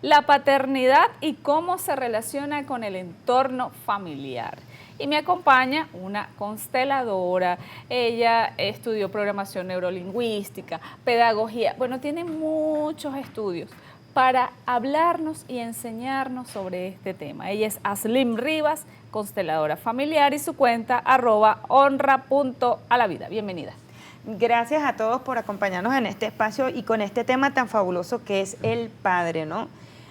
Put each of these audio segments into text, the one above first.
la paternidad y cómo se relaciona con el entorno familiar. Y me acompaña una consteladora, ella estudió programación neurolingüística, pedagogía, bueno, tiene muchos estudios para hablarnos y enseñarnos sobre este tema. Ella es Aslim Rivas, consteladora familiar, y su cuenta @honra.alavida. Bienvenida. Gracias a todos por acompañarnos en este espacio y con este tema tan fabuloso que es el padre, ¿no?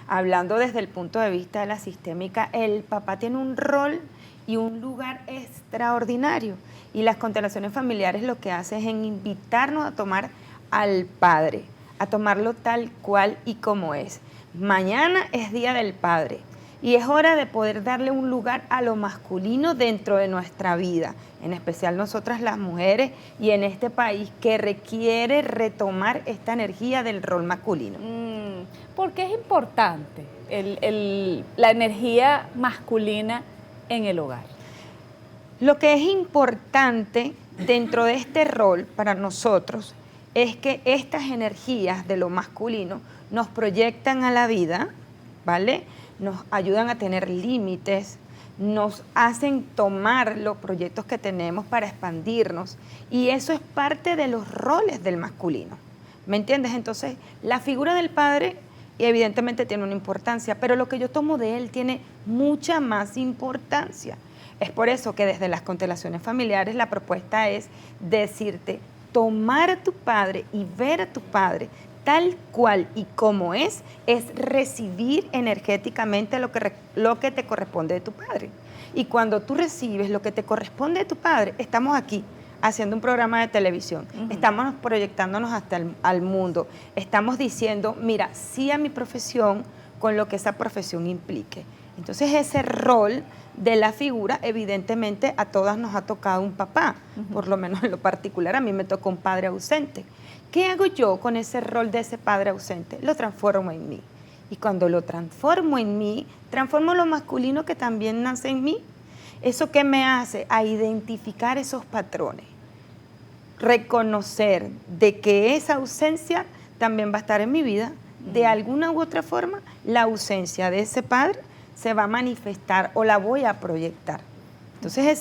Hablando desde el punto de vista de la sistémica, el papá tiene un rol y un lugar extraordinario. Y las constelaciones familiares lo que hacen es invitarnos a tomar al padre, a tomarlo tal cual y como es. Mañana es Día del Padre y es hora de poder darle un lugar a lo masculino dentro de nuestra vida, en especial nosotras las mujeres y en este país que requiere retomar esta energía del rol masculino. ¿Por qué es importante la energía masculina en el hogar? Lo que es importante dentro de este rol para nosotros es que estas energías de lo masculino nos proyectan a la vida, ¿vale? Nos ayudan a tener límites, nos hacen tomar los proyectos que tenemos para expandirnos y eso es parte de los roles del masculino, ¿me entiendes? Entonces, la figura del padre evidentemente tiene una importancia, pero lo que yo tomo de él tiene mucha más importancia. Es por eso que desde las constelaciones familiares la propuesta es decirte, tomar a tu padre y ver a tu padre tal cual y como es recibir energéticamente lo que te corresponde de tu padre. Y cuando tú recibes lo que te corresponde de tu padre, estamos aquí haciendo un programa de televisión, estamos proyectándonos hasta al mundo, estamos diciendo, mira, sí a mi profesión con lo que esa profesión implique. Entonces ese rol de la figura, evidentemente a todas nos ha tocado un papá, por lo menos en lo particular a mí me tocó un padre ausente. ¿Qué hago yo con ese rol de ese padre ausente? Lo transformo en mí. Y cuando lo transformo en mí, transformo lo masculino que también nace en mí. ¿Eso qué me hace? A identificar esos patrones. Reconocer de que esa ausencia también va a estar en mi vida. De alguna u otra forma, la ausencia de ese padre se va a manifestar o la voy a proyectar. Entonces de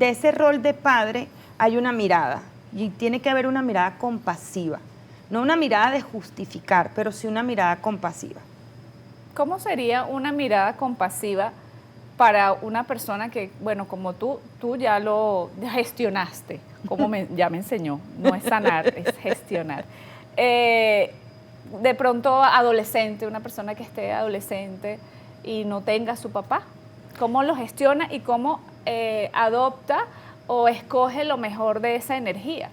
ese rol de padre hay una mirada y tiene que haber una mirada compasiva, no una mirada de justificar, pero sí una mirada compasiva. ¿Cómo sería una mirada compasiva para una persona que, bueno, como tú ya lo gestionaste, ya me enseñó, no es sanar, es gestionar? De pronto adolescente, una persona que esté adolescente y no tenga a su papá, ¿cómo lo gestiona y cómo adopta o escoge lo mejor de esa energía?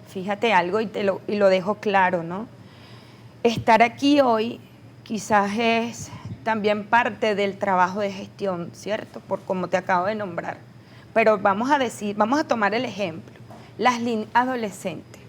Fíjate algo y lo dejo claro, ¿no? Estar aquí hoy quizás es también parte del trabajo de gestión, ¿cierto? Por como te acabo de nombrar. Pero vamos a tomar el ejemplo, Laslin adolescente.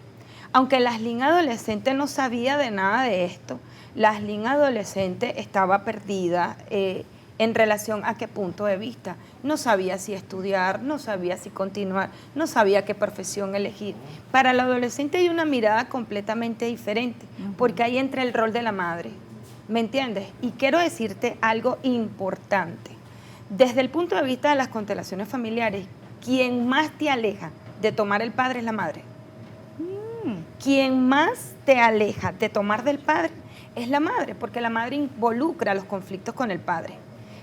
Aunque Laslin adolescente no sabía de nada de esto, Laslin adolescente estaba perdida en relación a qué punto de vista. No sabía si estudiar, no sabía si continuar, no sabía qué profesión elegir. Para el adolescente hay una mirada completamente diferente, porque ahí entra el rol de la madre, ¿me entiendes? Y quiero decirte algo importante. Desde el punto de vista de las constelaciones familiares, quien más te aleja de tomar el padre es la madre. Quien más te aleja de tomar del padre es la madre, porque la madre involucra los conflictos con el padre.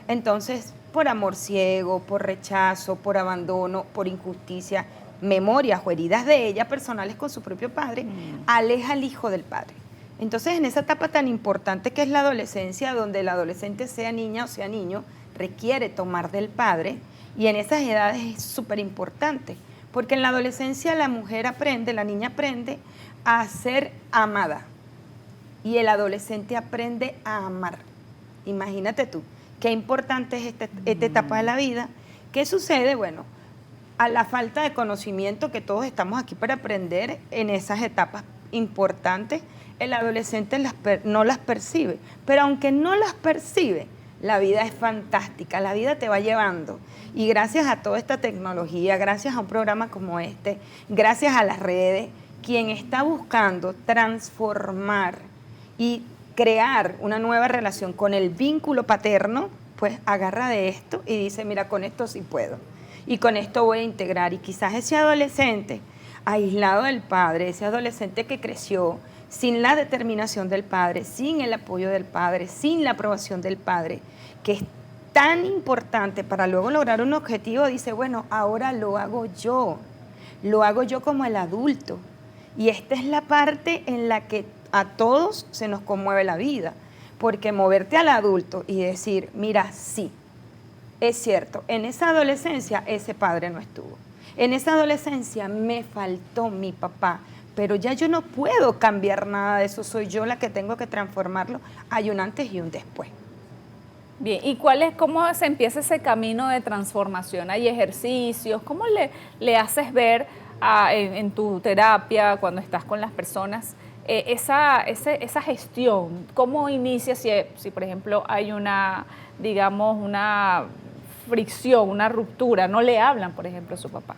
Entonces, por amor ciego, por rechazo, por abandono, por injusticia, memorias o heridas de ella personales con su propio padre, aleja al hijo del padre. Entonces, en esa etapa tan importante que es la adolescencia, donde el adolescente sea niña o sea niño, requiere tomar del padre, y en esas edades es súper importante, porque en la adolescencia la mujer aprende, la niña aprende a ser amada, y el adolescente aprende a amar. Imagínate tú, qué importante es esta etapa de la vida. ¿Qué sucede? Bueno, a la falta de conocimiento que todos estamos aquí para aprender en esas etapas importantes, el adolescente no las percibe, pero aunque no las percibe, la vida es fantástica, la vida te va llevando. Y gracias a toda esta tecnología, gracias a un programa como este, gracias a las redes, quien está buscando transformar y crear una nueva relación con el vínculo paterno, pues agarra de esto y dice, mira, con esto sí puedo. Y con esto voy a integrar. Y quizás ese adolescente aislado del padre, ese adolescente que creció sin la determinación del padre, sin el apoyo del padre, sin la aprobación del padre, que es tan importante para luego lograr un objetivo, dice, bueno, ahora lo hago yo como el adulto. Y esta es la parte en la que a todos se nos conmueve la vida, porque moverte al adulto y decir, mira, sí, es cierto, en esa adolescencia ese padre no estuvo, en esa adolescencia me faltó mi papá, pero ya yo no puedo cambiar nada de eso, soy yo la que tengo que transformarlo, hay un antes y un después. Bien, ¿y cómo se empieza ese camino de transformación? ¿Hay ejercicios? ¿Cómo le haces ver en tu terapia, cuando estás con las personas, esa gestión? ¿Cómo inicia si, por ejemplo, hay una fricción, una ruptura? No le hablan, por ejemplo, a su papá.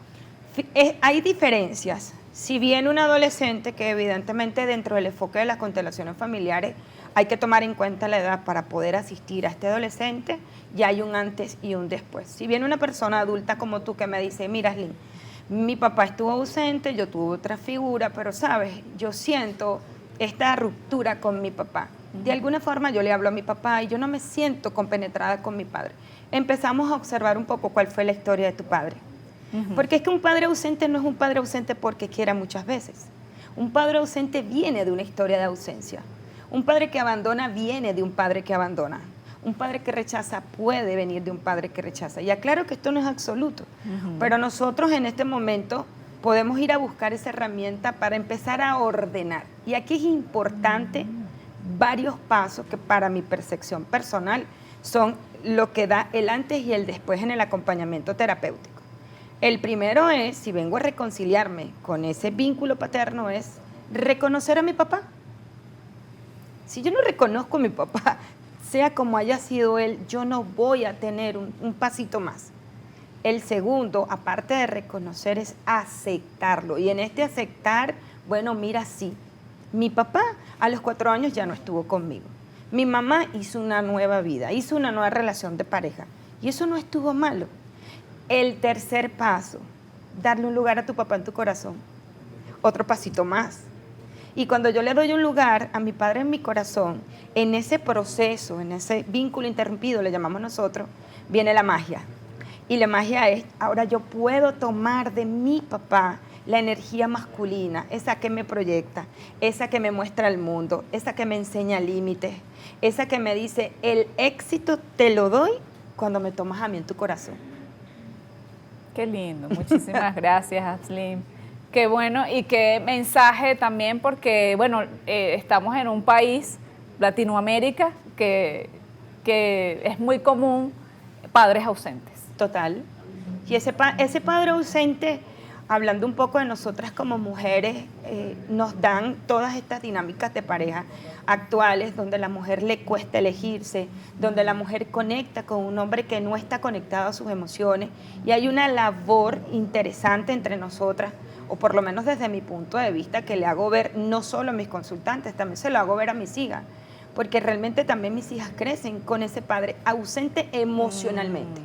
Hay diferencias. Si bien un adolescente, que evidentemente dentro del enfoque de las constelaciones familiares hay que tomar en cuenta la edad para poder asistir a este adolescente, ya hay un antes y un después. Si bien una persona adulta como tú que me dice, mira, Slim, mi papá estuvo ausente, yo tuve otra figura, pero sabes, yo siento esta ruptura con mi papá. De alguna forma yo le hablo a mi papá y yo no me siento compenetrada con mi padre. Empezamos a observar un poco cuál fue la historia de tu padre. Porque es que un padre ausente no es un padre ausente porque quiera muchas veces. Un padre ausente viene de una historia de ausencia. Un padre que abandona viene de un padre que abandona. Un padre que rechaza puede venir de un padre que rechaza. Y aclaro que esto no es absoluto, pero nosotros en este momento podemos ir a buscar esa herramienta para empezar a ordenar. Y aquí es importante varios pasos que para mi percepción personal son lo que da el antes y el después en el acompañamiento terapéutico. El primero es, si vengo a reconciliarme con ese vínculo paterno, es reconocer a mi papá. Si yo no reconozco a mi papá, sea como haya sido él, yo no voy a tener un pasito más. El segundo, aparte de reconocer, es aceptarlo. Y en este aceptar, bueno, mira, sí, mi papá a los 4 años ya no estuvo conmigo. Mi mamá hizo una nueva vida, hizo una nueva relación de pareja. Y eso no estuvo malo. El tercer paso, darle un lugar a tu papá en tu corazón. Otro pasito más. Y cuando yo le doy un lugar a mi padre en mi corazón, en ese proceso, en ese vínculo interrumpido, le llamamos nosotros, viene la magia. Y la magia es, ahora yo puedo tomar de mi papá la energía masculina, esa que me proyecta, esa que me muestra el mundo, esa que me enseña límites, esa que me dice, el éxito te lo doy cuando me tomas a mí en tu corazón. Qué lindo, muchísimas gracias, Slim. Qué bueno y qué mensaje también, porque bueno, estamos en un país, Latinoamérica, que es muy común padres ausentes. Total. Y ese padre ausente, hablando un poco de nosotras como mujeres, nos dan todas estas dinámicas de pareja actuales, donde a la mujer le cuesta elegirse, donde la mujer conecta con un hombre que no está conectado a sus emociones, y hay una labor interesante entre nosotras, o por lo menos desde mi punto de vista, que le hago ver no solo a mis consultantes, también se lo hago ver a mis hijas, porque realmente también mis hijas crecen con ese padre ausente emocionalmente.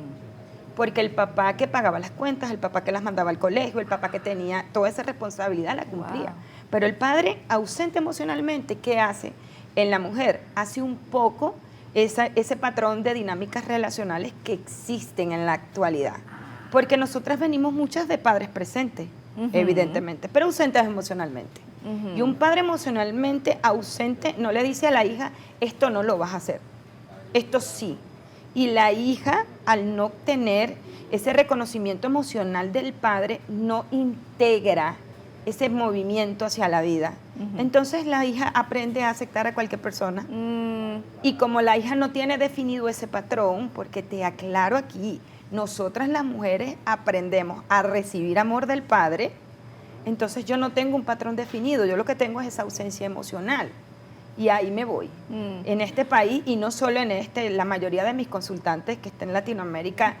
Porque el papá que pagaba las cuentas, el papá que las mandaba al colegio, el papá que tenía toda esa responsabilidad la cumplía. Wow. Pero el padre ausente emocionalmente, ¿qué hace? En la mujer hace un poco ese patrón de dinámicas relacionales que existen en la actualidad. Porque nosotras venimos muchas de padres presentes, evidentemente, pero ausentes emocionalmente. Y un padre emocionalmente ausente no le dice a la hija, esto no lo vas a hacer, esto sí. Y la hija, al no tener ese reconocimiento emocional del padre, no integra ese movimiento hacia la vida. Entonces la hija aprende a aceptar a cualquier persona. Y como la hija no tiene definido ese patrón, porque te aclaro aquí, nosotras las mujeres aprendemos a recibir amor del padre, entonces yo no tengo un patrón definido, yo lo que tengo es esa ausencia emocional. Y ahí me voy. En este país, y no solo en la mayoría de mis consultantes que están en Latinoamérica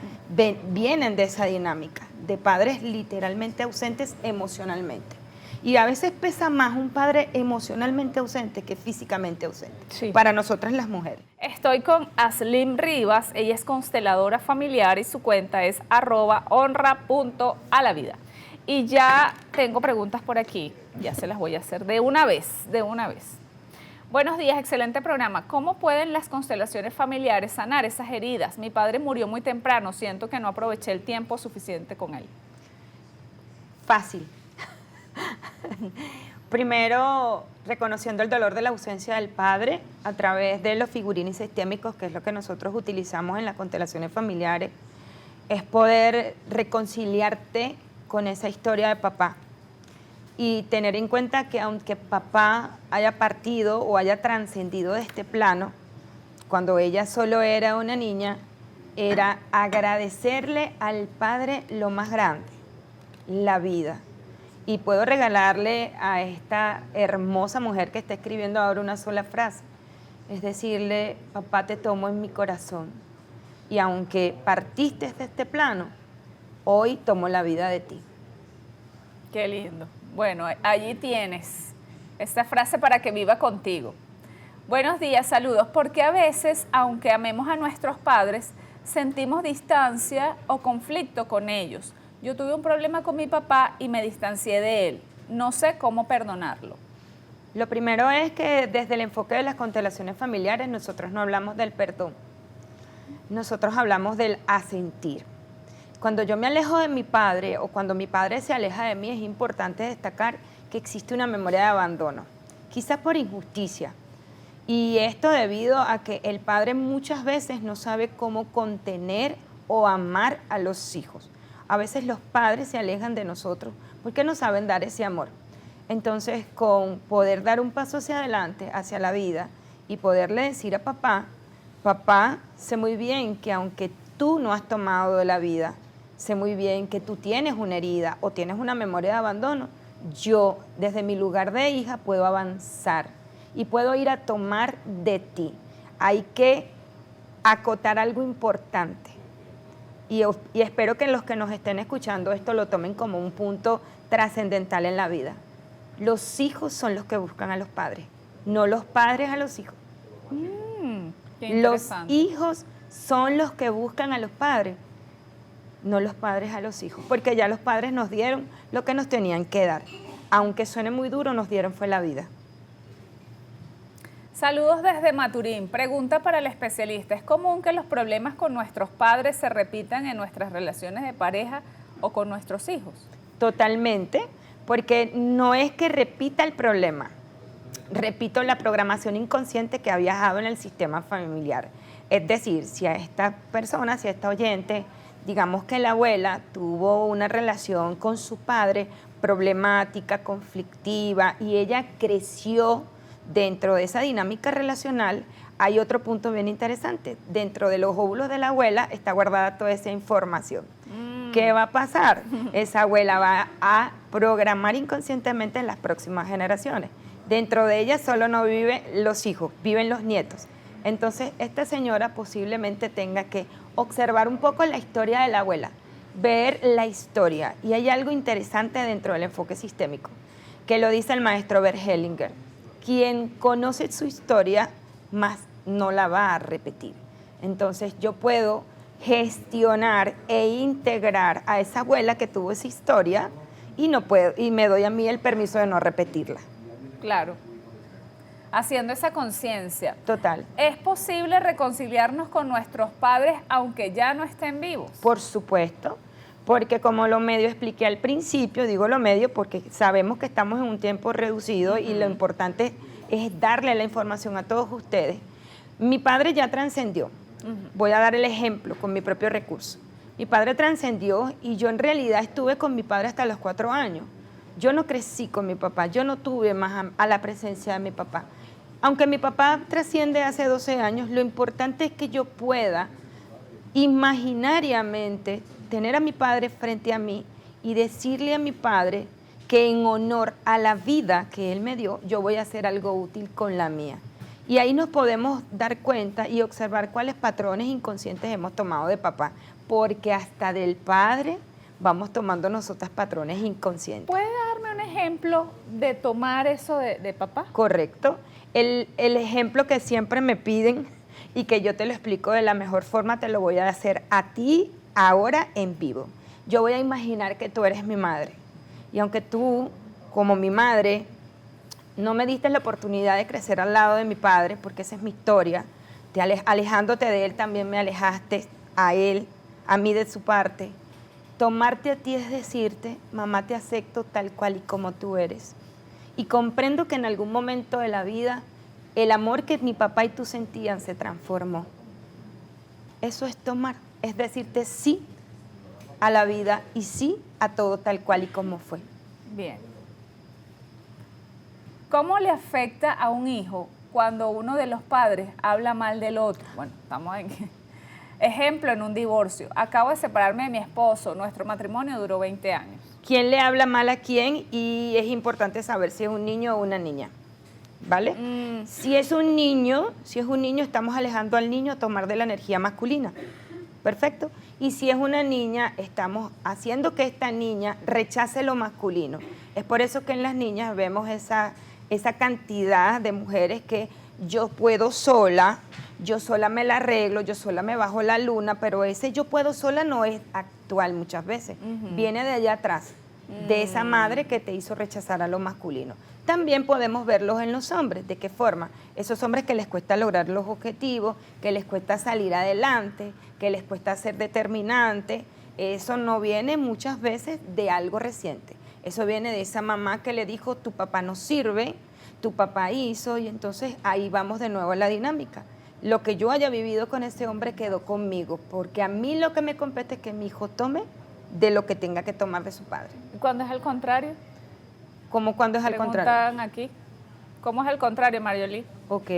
vienen de esa dinámica, de padres literalmente ausentes emocionalmente. Y a veces pesa más un padre emocionalmente ausente que físicamente ausente, Sí. para nosotras las mujeres. Estoy con Aslim Rivas, ella es consteladora familiar y su cuenta es @honra.alavida. Y ya tengo preguntas por aquí, ya se las voy a hacer de una vez. Buenos días, excelente programa. ¿Cómo pueden las constelaciones familiares sanar esas heridas? Mi padre murió muy temprano, siento que no aproveché el tiempo suficiente con él. Fácil. Primero, reconociendo el dolor de la ausencia del padre a través de los figurines sistémicos, que es lo que nosotros utilizamos en las constelaciones familiares, es poder reconciliarte con esa historia de papá y tener en cuenta que aunque papá haya partido o haya trascendido de este plano, cuando ella solo era una niña, era agradecerle al padre lo más grande, la vida. Y puedo regalarle a esta hermosa mujer que está escribiendo ahora una sola frase. Es decirle, papá, te tomo en mi corazón. Y aunque partiste de este plano, hoy tomo la vida de ti. Qué lindo. Bueno, allí tienes esta frase para que viva contigo. Buenos días, saludos. Porque a veces, aunque amemos a nuestros padres, sentimos distancia o conflicto con ellos. Yo tuve un problema con mi papá y me distancié de él. No sé cómo perdonarlo. Lo primero es que desde el enfoque de las constelaciones familiares nosotros no hablamos del perdón. Nosotros hablamos del asentir. Cuando yo me alejo de mi padre o cuando mi padre se aleja de mí, es importante destacar que existe una memoria de abandono, quizás por injusticia. Y esto debido a que el padre muchas veces no sabe cómo contener o amar a los hijos. A veces los padres se alejan de nosotros porque no saben dar ese amor. Entonces, con poder dar un paso hacia adelante, hacia la vida, y poderle decir a papá, papá, sé muy bien que aunque tú no has tomado de la vida, sé muy bien que tú tienes una herida o tienes una memoria de abandono, yo desde mi lugar de hija puedo avanzar y puedo ir a tomar de ti. Hay que acotar algo importante. Y espero que los que nos estén escuchando esto lo tomen como un punto trascendental en la vida. Los hijos son los que buscan a los padres, no los padres a los hijos. Qué Los interesante. hijos son los que buscan a los padres, no los padres a los hijos, porque ya los padres nos dieron lo que nos tenían que dar. Aunque suene muy duro, nos dieron fue la vida. Saludos desde Maturín. Pregunta para el especialista. ¿Es común que los problemas con nuestros padres se repitan en nuestras relaciones de pareja o con nuestros hijos? Totalmente, porque no es que repita el problema. Repito, la programación inconsciente que ha viajado en el sistema familiar. Es decir, si a esta persona, si a esta oyente, digamos que la abuela tuvo una relación con su padre problemática, conflictiva, y ella creció dentro de esa dinámica relacional, hay otro punto bien interesante. Dentro de los óvulos de la abuela está guardada toda esa información. ¿Qué va a pasar? Esa abuela va a programar inconscientemente en las próximas generaciones. Dentro de ella solo no viven los hijos, viven los nietos. Entonces, esta señora posiblemente tenga que observar un poco la historia de la abuela, ver la historia. Y hay algo interesante dentro del enfoque sistémico, que lo dice el maestro Bert Hellinger. Quien conoce su historia, más no la va a repetir. Entonces, yo puedo gestionar e integrar a esa abuela que tuvo esa historia y me doy a mí el permiso de no repetirla. Claro. Haciendo esa conciencia. Total. ¿Es posible reconciliarnos con nuestros padres aunque ya no estén vivos? Por supuesto, porque como lo medio expliqué al principio, digo lo medio porque sabemos que estamos en un tiempo reducido y lo importante es darle la información a todos ustedes. Mi padre ya trascendió. Voy a dar el ejemplo con mi propio recurso. Mi padre trascendió y yo en realidad estuve con mi padre hasta los 4 años. Yo no crecí con mi papá, yo no tuve más a la presencia de mi papá. Aunque mi papá trasciende hace 12 años, lo importante es que yo pueda imaginariamente tener a mi padre frente a mí y decirle a mi padre que en honor a la vida que él me dio, yo voy a hacer algo útil con la mía. Y ahí nos podemos dar cuenta y observar cuáles patrones inconscientes hemos tomado de papá, porque hasta del padre vamos tomando nosotras patrones inconscientes. ¿Puede darme un ejemplo ejemplo de tomar eso de papá? Correcto. El ejemplo que siempre me piden y que yo te lo explico de la mejor forma, te lo voy a hacer a ti ahora en vivo. Yo voy a imaginar que tú eres mi madre. Y aunque tú, como mi madre, no me diste la oportunidad de crecer al lado de mi padre, porque esa es mi historia, alejándote de él también me alejaste a él, a mí de su parte. Tomarte a ti es decirte, mamá, te acepto tal cual y como tú eres. Y comprendo que en algún momento de la vida el amor que mi papá y tú sentían se transformó. Eso es tomar, es decirte sí a la vida y sí a todo tal cual y como fue. Bien. ¿Cómo le afecta a un hijo cuando uno de los padres habla mal del otro? Bueno, estamos en... Ejemplo, en un divorcio. Acabo de separarme de mi esposo. Nuestro matrimonio duró 20 años. ¿Quién le habla mal a quién? Y es importante saber si es un niño o una niña. ¿Vale? Si es un niño, estamos alejando al niño a tomar de la energía masculina. Perfecto. Y si es una niña, estamos haciendo que esta niña rechace lo masculino. Es por eso que en las niñas vemos esa cantidad de mujeres que yo puedo sola, yo sola me la arreglo, yo sola me bajo la luna, pero ese yo puedo sola no es actual muchas veces. Viene de allá atrás, de esa madre que te hizo rechazar a lo masculino. También podemos verlos en los hombres. ¿De qué forma? Esos hombres que les cuesta lograr los objetivos, que les cuesta salir adelante, que les cuesta ser determinante. Eso no viene muchas veces de algo reciente. Eso viene de esa mamá que le dijo, tu papá no sirve, tu papá hizo, y entonces ahí vamos de nuevo a la dinámica. Lo que yo haya vivido con ese hombre quedó conmigo, porque a mí lo que me compete es que mi hijo tome de lo que tenga que tomar de su padre. ¿Y cuando es al contrario? ¿Cómo cuando es al contrario? Preguntan aquí. ¿Cómo es al contrario, Marioli? Ok.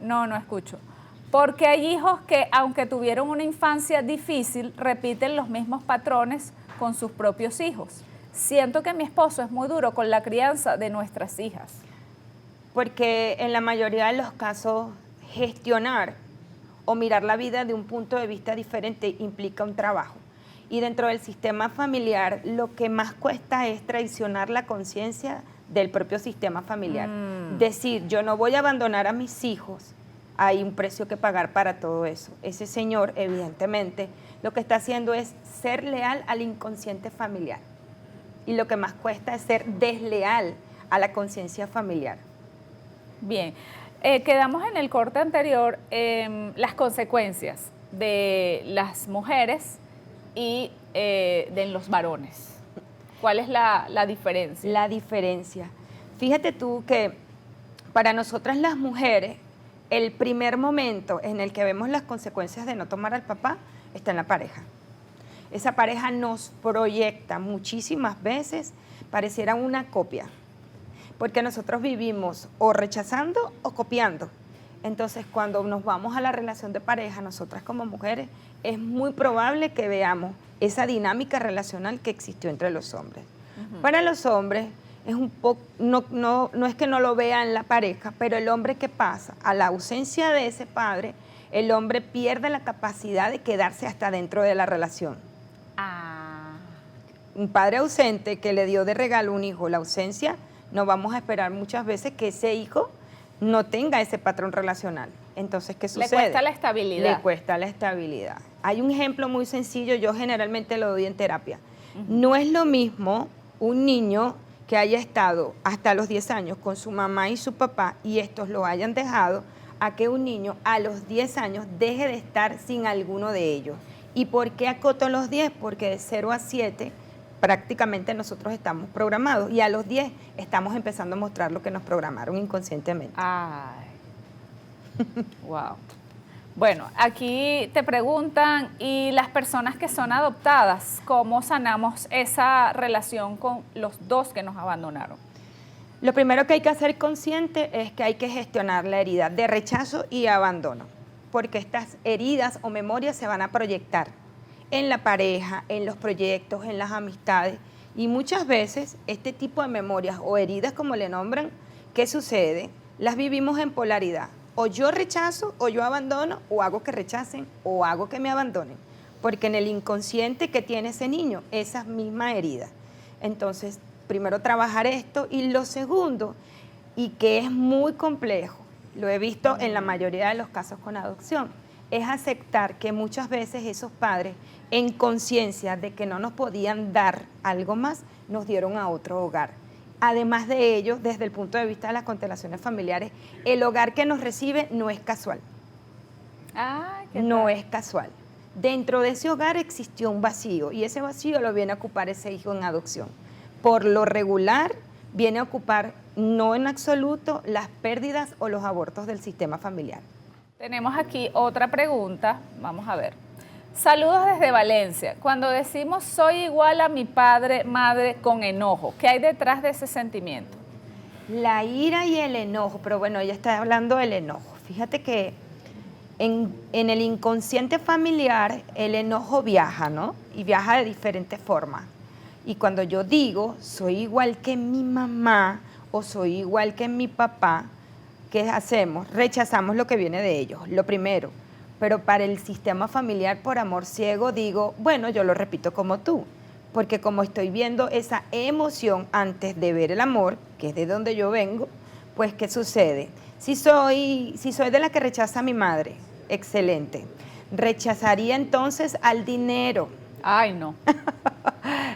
No escucho. Porque hay hijos que, aunque tuvieron una infancia difícil, repiten los mismos patrones con sus propios hijos. Siento que mi esposo es muy duro con la crianza de nuestras hijas. Porque en la mayoría de los casos, gestionar o mirar la vida de un punto de vista diferente implica un trabajo. Y dentro del sistema familiar, lo que más cuesta es traicionar la conciencia del propio sistema familiar. Decir, yo no voy a abandonar a mis hijos, hay un precio que pagar para todo eso. Ese señor, evidentemente, lo que está haciendo es ser leal al inconsciente familiar. Y lo que más cuesta es ser desleal a la conciencia familiar. Bien, quedamos en el corte anterior las consecuencias de las mujeres y de los varones. ¿Cuál es la diferencia? La diferencia. Fíjate tú que para nosotras las mujeres, el primer momento en el que vemos las consecuencias de no tomar al papá está en la pareja. Esa pareja nos proyecta muchísimas veces, pareciera una copia, porque nosotros vivimos o rechazando o copiando. Entonces, cuando nos vamos a la relación de pareja, nosotras como mujeres, es muy probable que veamos esa dinámica relacional que existió entre los hombres. Para los hombres, es un poco, no es que no lo vea en la pareja, pero el hombre que pasa a la ausencia de ese padre, el hombre pierde la capacidad de quedarse hasta dentro de la relación. Un padre ausente que le dio de regalo un hijo, la ausencia, no vamos a esperar muchas veces que ese hijo no tenga ese patrón relacional. Entonces, ¿qué sucede? Le cuesta la estabilidad. Le cuesta la estabilidad. Hay un ejemplo muy sencillo, yo generalmente lo doy en terapia. No es lo mismo un niño que haya estado hasta los 10 años con su mamá y su papá y estos lo hayan dejado, a que un niño a los 10 años deje de estar sin alguno de ellos. ¿Y por qué acoto los 10? Porque de 0 a 7 prácticamente nosotros estamos programados y a los 10 estamos empezando a mostrar lo que nos programaron inconscientemente. Ay, wow. Bueno, aquí te preguntan, ¿y las personas que son adoptadas, cómo sanamos esa relación con los dos que nos abandonaron? Lo primero que hay que hacer consciente es que hay que gestionar la herida de rechazo y abandono, porque estas heridas o memorias se van a proyectar en la pareja, en los proyectos, en las amistades, y muchas veces este tipo de memorias o heridas, como le nombran, ¿qué sucede? Las vivimos en polaridad. O yo rechazo, o yo abandono, o hago que rechacen, o hago que me abandonen. porque en el inconsciente que tiene ese niño, esa misma herida. Entonces, primero trabajar esto, y lo segundo, y que es muy complejo, lo he visto en la mayoría de los casos con adopción, es aceptar que muchas veces esos padres, en conciencia de que no nos podían dar algo más, nos dieron a otro hogar. Además de ello, desde el punto de vista de las constelaciones familiares, el hogar que nos recibe no es casual. No es casual. Dentro de ese hogar existió un vacío, y ese vacío lo viene a ocupar ese hijo en adopción. Por lo regular, viene a ocupar, no en absoluto, las pérdidas o los abortos del sistema familiar. Tenemos aquí otra pregunta, vamos a ver. Saludos desde Valencia. Cuando decimos soy igual a mi padre, madre con enojo, ¿qué hay detrás de ese sentimiento? La ira y el enojo, pero bueno, ella está hablando del enojo. Fíjate que en el inconsciente familiar el enojo viaja, ¿no? Y viaja de diferentes formas. Y cuando yo digo soy igual que mi mamá o soy igual que mi papá, ¿qué hacemos? Rechazamos lo que viene de ellos, lo primero. Pero para el sistema familiar, por amor ciego, digo, bueno, yo lo repito como tú, porque como estoy viendo esa emoción antes de ver el amor, que es de donde yo vengo, pues ¿qué sucede? Si soy de la que rechaza a mi madre, excelente. Rechazaría entonces al dinero. Ay, no.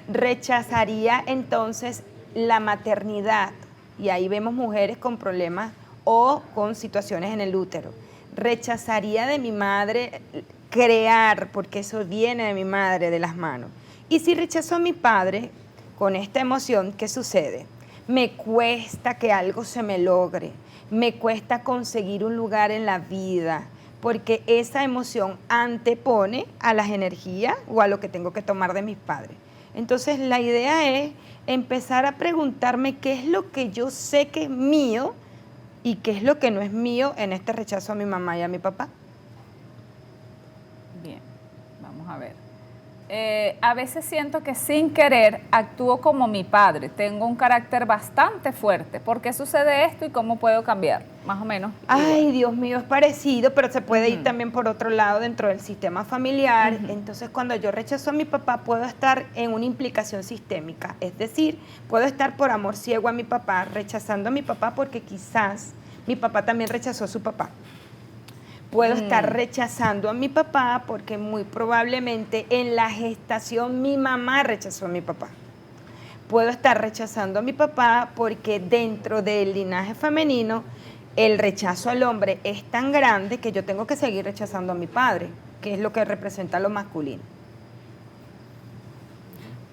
Rechazaría entonces la maternidad, y ahí vemos mujeres con problemas o con situaciones en el útero. Rechazaría de mi madre crear, porque eso viene de mi madre, de las manos. Y si rechazo a mi padre con esta emoción, ¿qué sucede? Me cuesta que algo se me logre, me cuesta conseguir un lugar en la vida, porque esa emoción antepone a las energías o a lo que tengo que tomar de mis padres. Entonces la idea es empezar a preguntarme qué es lo que yo sé que es mío y qué es lo que no es mío en este rechazo a mi mamá y a mi papá. Bien, vamos a ver. A veces siento que sin querer actúo como mi padre. Tengo un carácter bastante fuerte. ¿Por qué sucede esto y cómo puedo cambiar? Más o menos. Ay, igual. Dios mío, es parecido, pero se puede ir también por otro lado dentro del sistema familiar. Entonces, cuando yo rechazo a mi papá, puedo estar en una implicación sistémica. Es decir, puedo estar por amor ciego a mi papá, rechazando a mi papá porque quizás mi papá también rechazó a su papá. Puedo estar rechazando a mi papá porque muy probablemente en la gestación mi mamá rechazó a mi papá. Puedo estar rechazando a mi papá porque dentro del linaje femenino el rechazo al hombre es tan grande que yo tengo que seguir rechazando a mi padre, que es lo que representa lo masculino.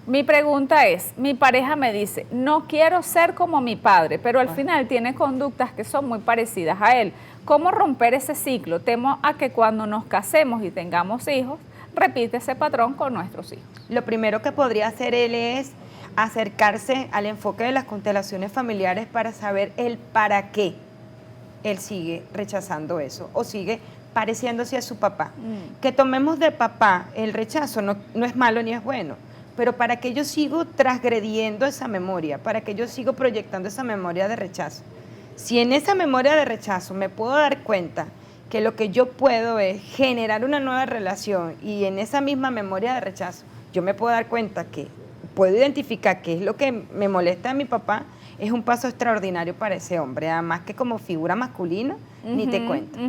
Mi pregunta es, mi pareja me dice, no quiero ser como mi padre, pero al final tiene conductas que son muy parecidas a él. ¿Cómo romper ese ciclo? Temo a que cuando nos casemos y tengamos hijos, repite ese patrón con nuestros hijos. Lo primero que podría hacer él es acercarse al enfoque de las constelaciones familiares para saber el para qué él sigue rechazando eso o sigue pareciéndose a su papá. Que tomemos de papá el rechazo no es malo ni es bueno, pero para que yo sigo transgrediendo esa memoria, para que yo sigo proyectando esa memoria de rechazo. Si en esa memoria de rechazo me puedo dar cuenta que lo que yo puedo es generar una nueva relación y en esa misma memoria de rechazo yo me puedo dar cuenta que puedo identificar qué es lo que me molesta de mi papá, es un paso extraordinario para ese hombre, además que como figura masculina, ni te cuento.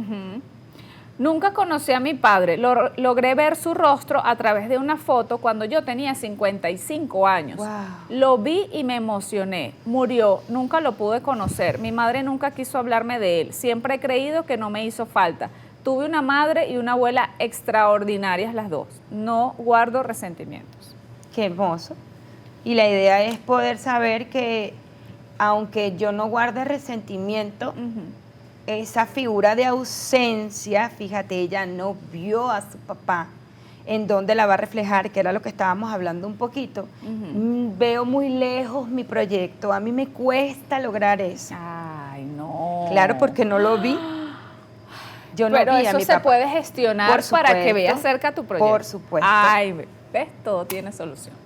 Nunca conocí a mi padre, logré ver su rostro a través de una foto cuando yo tenía 55 años. Wow. Lo vi y me emocioné, murió, nunca lo pude conocer, mi madre nunca quiso hablarme de él, siempre he creído que no me hizo falta. Tuve una madre y una abuela extraordinarias las dos, no guardo resentimientos. Qué hermoso. Y la idea es poder saber que aunque yo no guarde resentimiento, esa figura de ausencia, fíjate, ella no vio a su papá, en dónde la va a reflejar, que era lo que estábamos hablando un poquito. Veo muy lejos mi proyecto, a mí me cuesta lograr eso. Ay, no. Claro, porque no lo vi. Yo no Pero vi a eso mi se papá. puede gestionar para que veas supuesto, cerca tu proyecto. Por supuesto. Ay, ves, todo tiene solución.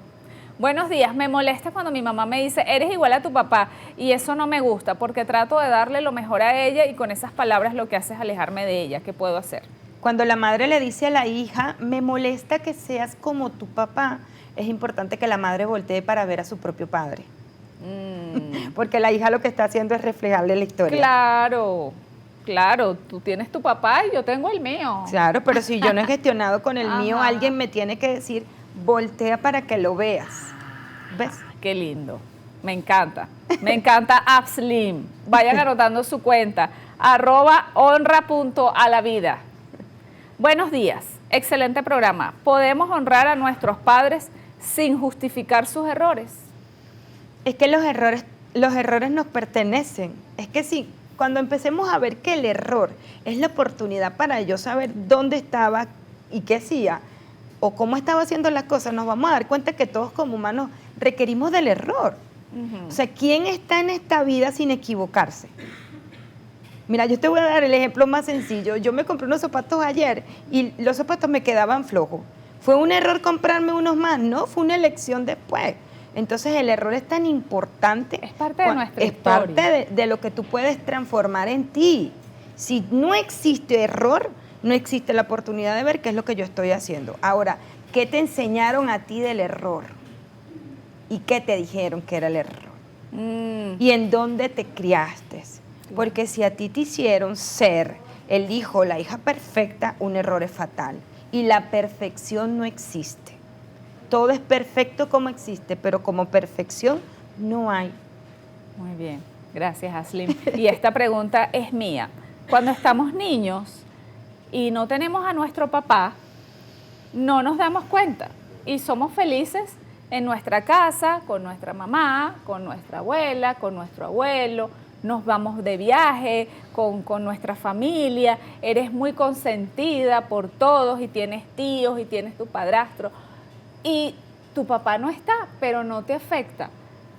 Buenos días, me molesta cuando mi mamá me dice, eres igual a tu papá, y eso no me gusta, porque trato de darle lo mejor a ella y con esas palabras lo que hace es alejarme de ella. ¿Qué puedo hacer? Cuando la madre le dice a la hija, me molesta que seas como tu papá, es importante que la madre voltee para ver a su propio padre. Porque la hija lo que está haciendo es reflejarle la historia. Claro, claro, tú tienes tu papá y yo tengo el mío. Claro, pero si yo no he gestionado con el mío, Ajá. alguien me tiene que decir, voltea para que lo veas. ¿Ves? Qué lindo. Me encanta. Me encanta Apslim. Vayan anotando su cuenta. @honra.alavida. Buenos días. Excelente programa. ¿Podemos honrar a nuestros padres sin justificar sus errores? Es que los errores nos pertenecen. Es que sí, cuando empecemos a ver que el error es la oportunidad para yo saber dónde estaba y qué hacía, o cómo estaba haciendo las cosas, nos vamos a dar cuenta que todos como humanos requerimos del error. O sea, ¿quién está en esta vida sin equivocarse? Mira, yo te voy a dar el ejemplo más sencillo. Yo me compré unos zapatos ayer y los zapatos me quedaban flojos. ¿Fue un error comprarme unos más? No, fue una elección después. Entonces el error es tan importante. Es parte de nuestra historia. Es parte de lo que tú puedes transformar en ti. Si no existe error, no existe la oportunidad de ver qué es lo que yo estoy haciendo. Ahora, ¿qué te enseñaron a ti del error? ¿Y qué te dijeron que era el error? ¿Y en dónde te criaste? Porque si a ti te hicieron ser el hijo o la hija perfecta, un error es fatal. Y la perfección no existe. Todo es perfecto como existe, pero como perfección no hay. Muy bien, gracias Aslim. Y esta pregunta es mía. Cuando estamos niños y no tenemos a nuestro papá, no nos damos cuenta y somos felices en nuestra casa, con nuestra mamá, con nuestra abuela, con nuestro abuelo, nos vamos de viaje con nuestra familia, eres muy consentida por todos y tienes tíos y tienes tu padrastro y tu papá no está, pero no te afecta,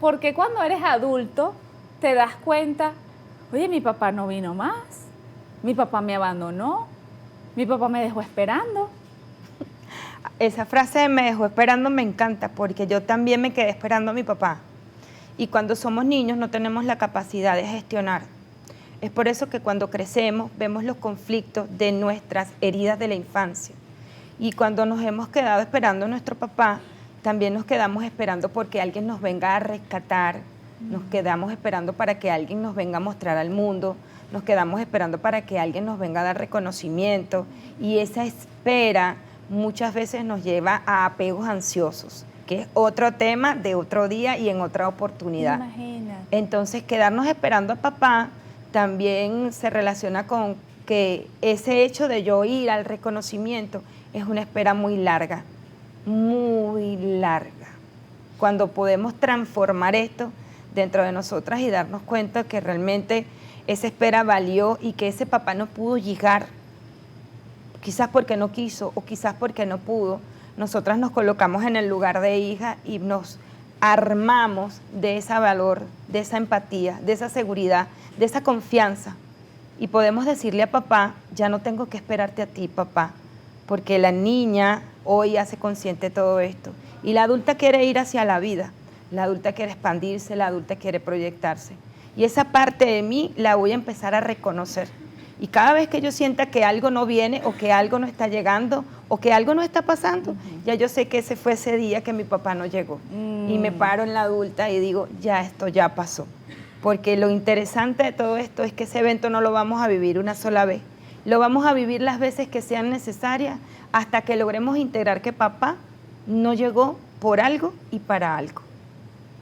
porque cuando eres adulto te das cuenta, oye, mi papá no vino más, mi papá me abandonó, mi papá me dejó esperando. Esa frase de me dejó esperando me encanta porque yo también me quedé esperando a mi papá. Y cuando somos niños no tenemos la capacidad de gestionar. Es por eso que cuando crecemos vemos los conflictos de nuestras heridas de la infancia. Y cuando nos hemos quedado esperando a nuestro papá, también nos quedamos esperando porque alguien nos venga a rescatar, nos quedamos esperando para que alguien nos venga a mostrar al mundo, nos quedamos esperando para que alguien nos venga a dar reconocimiento. Y esa espera muchas veces nos lleva a apegos ansiosos, que es otro tema de otro día y en otra oportunidad. Imagínate. Entonces, quedarnos esperando a papá también se relaciona con que ese hecho de yo ir al reconocimiento es una espera muy larga, muy larga. Cuando podemos transformar esto dentro de nosotras y darnos cuenta que realmente esa espera valió y que ese papá no pudo llegar, quizás porque no quiso o quizás porque no pudo, nosotras nos colocamos en el lugar de hija y nos armamos de ese valor, de esa empatía, de esa seguridad, de esa confianza. Y podemos decirle a papá, ya no tengo que esperarte a ti, papá, porque la niña hoy hace consciente todo esto. Y la adulta quiere ir hacia la vida, la adulta quiere expandirse, la adulta quiere proyectarse. Y esa parte de mí la voy a empezar a reconocer. Y cada vez que yo sienta que algo no viene o que algo no está llegando o que algo no está pasando, ya yo sé que ese fue ese día que mi papá no llegó. Y me paro en la adulta y digo, ya esto ya pasó. Porque lo interesante de todo esto es que ese evento no lo vamos a vivir una sola vez. Lo vamos a vivir las veces que sean necesarias hasta que logremos integrar que papá no llegó por algo y para algo.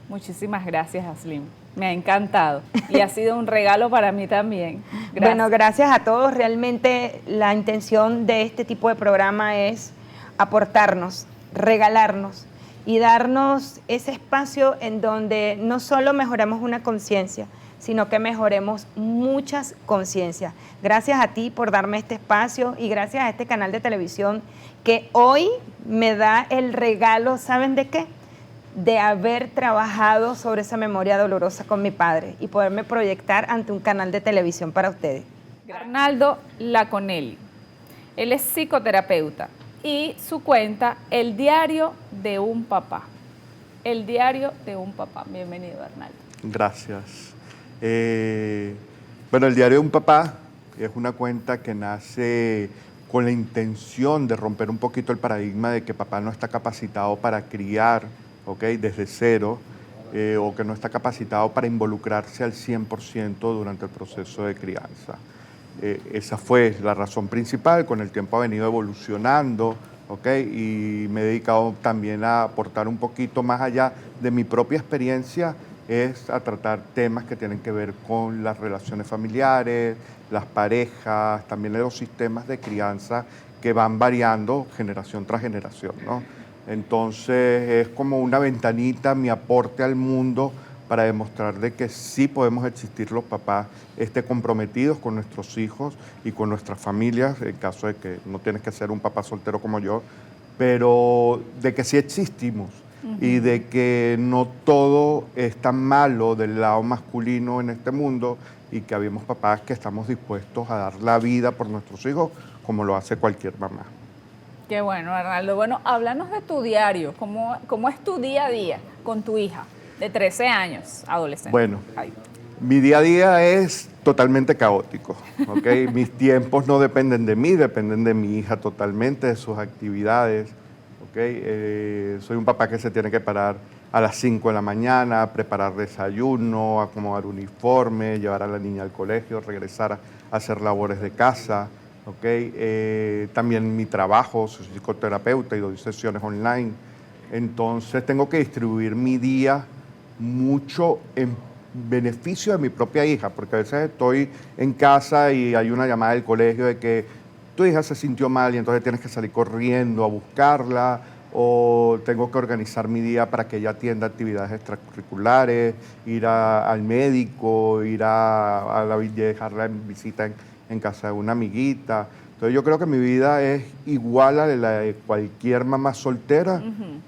Muchísimas gracias, Aslim. Me ha encantado y ha sido un regalo para mí también. Gracias. Bueno, gracias a todos. Realmente la intención de este tipo de programa es aportarnos, regalarnos y darnos ese espacio en donde no solo mejoramos una conciencia, sino que mejoremos muchas conciencias. Gracias a ti por darme este espacio y gracias a este canal de televisión que hoy me da el regalo, ¿saben de qué? De haber trabajado sobre esa memoria dolorosa con mi padre y poderme proyectar ante un canal de televisión para ustedes. Arnaldo Laconelli, él es psicoterapeuta y su cuenta, El Diario de un Papá. El Diario de un Papá. Bienvenido, Arnaldo. Gracias. Bueno, El Diario de un Papá es una cuenta que nace con la intención de romper un poquito el paradigma de que papá no está capacitado para criar, ¿ok? Desde cero, o que no está capacitado para involucrarse al 100% durante el proceso de crianza. Esa fue la razón principal. Con el tiempo ha venido evolucionando, ¿ok? Y me he dedicado también a aportar un poquito más allá de mi propia experiencia, es a tratar temas que tienen que ver con las relaciones familiares, las parejas, también los sistemas de crianza que van variando generación tras generación, ¿no? Entonces es como una ventanita, mi aporte al mundo para demostrar de que sí podemos existir los papás comprometidos con nuestros hijos y con nuestras familias, en caso de que no tienes que ser un papá soltero como yo, pero de que sí existimos y de que no todo es tan malo del lado masculino en este mundo y que habemos papás que estamos dispuestos a dar la vida por nuestros hijos como lo hace cualquier mamá. Qué bueno, Arnaldo. Bueno, háblanos de tu diario. ¿Cómo es tu día a día con tu hija de 13 años, adolescente? Bueno, Ay. mi día a día es totalmente caótico, ¿ok? Mis tiempos no dependen de mí, dependen de mi hija totalmente, de sus actividades, ¿ok? Soy un papá que se tiene que parar a las 5 de la mañana, preparar desayuno, acomodar uniforme, llevar a la niña al colegio, regresar a hacer labores de casa, ¿ok? También mi trabajo, soy psicoterapeuta y doy sesiones online. Entonces tengo que distribuir mi día mucho en beneficio de mi propia hija, porque a veces estoy en casa y hay una llamada del colegio de que tu hija se sintió mal y entonces tienes que salir corriendo a buscarla, o tengo que organizar mi día para que ella atienda actividades extracurriculares, ir al médico, dejarla en visita en casa de una amiguita. Entonces yo creo que mi vida es igual a la de cualquier mamá soltera,